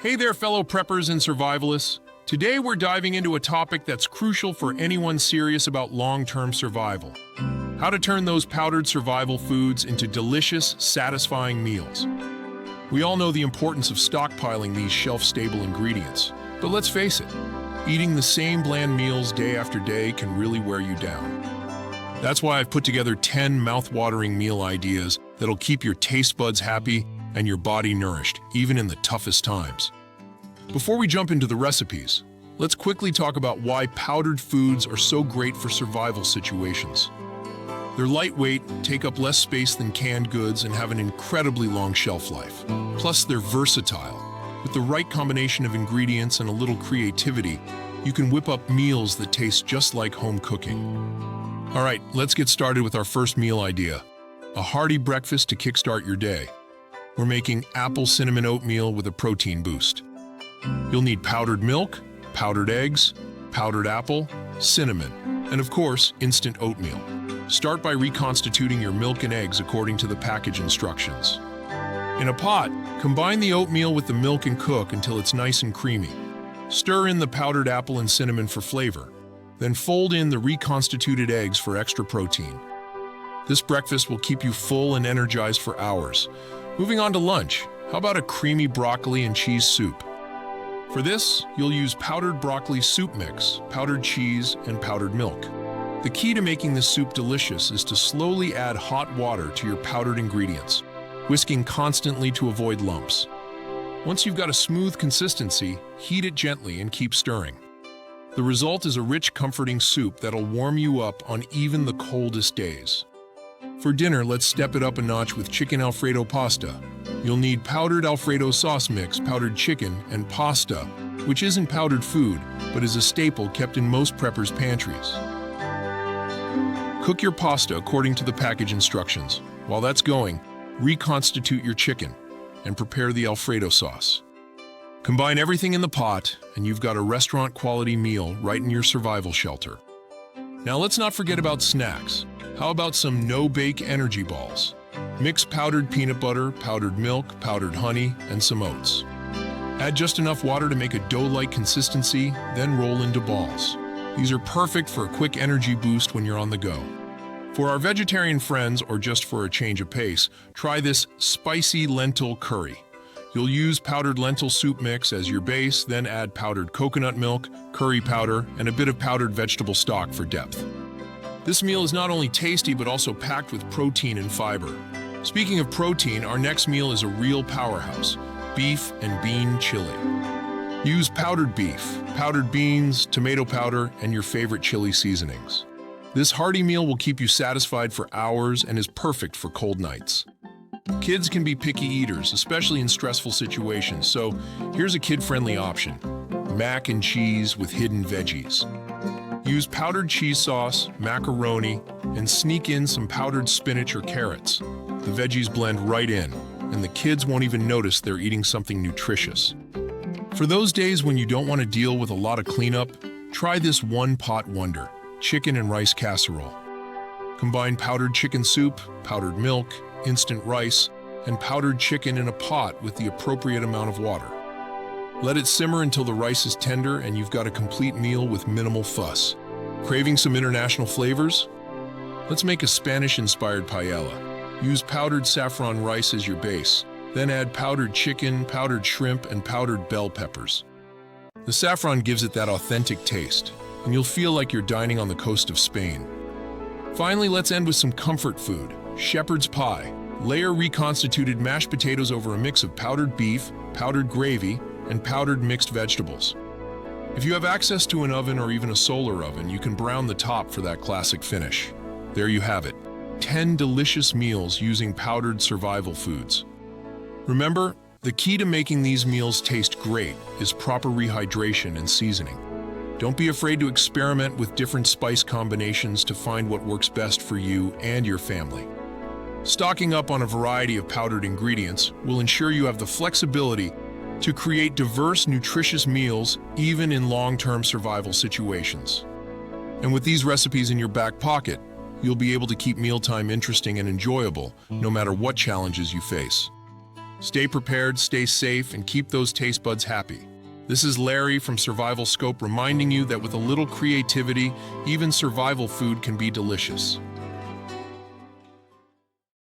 Hey there, fellow preppers and survivalists. Today we're diving into a topic that's crucial for anyone serious about long-term survival. How to turn those powdered survival foods into delicious, satisfying meals. We all know the importance of stockpiling these shelf-stable ingredients, but let's face it, eating the same bland meals day after day can really wear you down. That's why I've put together 10 mouth-watering meal ideas that'll keep your taste buds happy and your body nourished, even in the toughest times. Before we jump into the recipes, let's quickly talk about why powdered foods are so great for survival situations. They're lightweight, take up less space than canned goods, and have an incredibly long shelf life. Plus, they're versatile. With the right combination of ingredients and a little creativity, you can whip up meals that taste just like home cooking. All right, let's get started with our first meal idea. A hearty breakfast to kickstart your day. We're making apple cinnamon oatmeal with a protein boost. You'll need powdered milk, powdered eggs, powdered apple, cinnamon, and of course, instant oatmeal. Start by reconstituting your milk and eggs according to the package instructions. In a pot, combine the oatmeal with the milk and cook until it's nice and creamy. Stir in the powdered apple and cinnamon for flavor. Then fold in the reconstituted eggs for extra protein. This breakfast will keep you full and energized for hours. Moving on to lunch, how about a creamy broccoli and cheese soup? For this, you'll use powdered broccoli soup mix, powdered cheese, and powdered milk. The key to making this soup delicious is to slowly add hot water to your powdered ingredients, whisking constantly to avoid lumps. Once you've got a smooth consistency, heat it gently and keep stirring. The result is a rich, comforting soup that'll warm you up on even the coldest days. For dinner, let's step it up a notch with chicken Alfredo pasta. You'll need powdered Alfredo sauce mix, powdered chicken, and pasta, which isn't powdered food, but is a staple kept in most preppers' pantries. Cook your pasta according to the package instructions. While that's going, reconstitute your chicken and prepare the Alfredo sauce. Combine everything in the pot, and you've got a restaurant-quality meal right in your survival shelter. Now let's not forget about snacks. How about some no-bake energy balls? Mix powdered peanut butter, powdered milk, powdered honey, and some oats. Add just enough water to make a dough-like consistency, then roll into balls. These are perfect for a quick energy boost when you're on the go. For our vegetarian friends, or just for a change of pace, try this spicy lentil curry. You'll use powdered lentil soup mix as your base, then add powdered coconut milk, curry powder, and a bit of powdered vegetable stock for depth. This meal is not only tasty but also packed with protein and fiber. Speaking of protein, our next meal is a real powerhouse: beef and bean chili. Use powdered beef, powdered beans, tomato powder, and your favorite chili seasonings. This hearty meal will keep you satisfied for hours and is perfect for cold nights. Kids can be picky eaters, especially in stressful situations, so here's a kid-friendly option: mac and cheese with hidden veggies. Use powdered cheese sauce, macaroni, and sneak in some powdered spinach or carrots. The veggies blend right in, and the kids won't even notice they're eating something nutritious. For those days when you don't want to deal with a lot of cleanup, try this one-pot wonder: chicken and rice casserole. Combine powdered chicken soup, powdered milk, instant rice, and powdered chicken in a pot with the appropriate amount of water. Let it simmer until the rice is tender and you've got a complete meal with minimal fuss. Craving some international flavors? Let's make a Spanish-inspired paella. Use powdered saffron rice as your base, then add powdered chicken, powdered shrimp, and powdered bell peppers. The saffron gives it that authentic taste, and you'll feel like you're dining on the coast of Spain. Finally, let's end with some comfort food: shepherd's pie. Layer reconstituted mashed potatoes over a mix of powdered beef, powdered gravy, and powdered mixed vegetables. If you have access to an oven or even a solar oven, you can brown the top for that classic finish. There you have it, 10 delicious meals using powdered survival foods. Remember, the key to making these meals taste great is proper rehydration and seasoning. Don't be afraid to experiment with different spice combinations to find what works best for you and your family. Stocking up on a variety of powdered ingredients will ensure you have the flexibility to create diverse, nutritious meals even in long-term survival situations. And with these recipes in your back pocket, you'll be able to keep mealtime interesting and enjoyable no matter what challenges you face. Stay prepared, stay safe, and keep those taste buds happy. This is Larry from SurvivalScope reminding you that with a little creativity, even survival food can be delicious.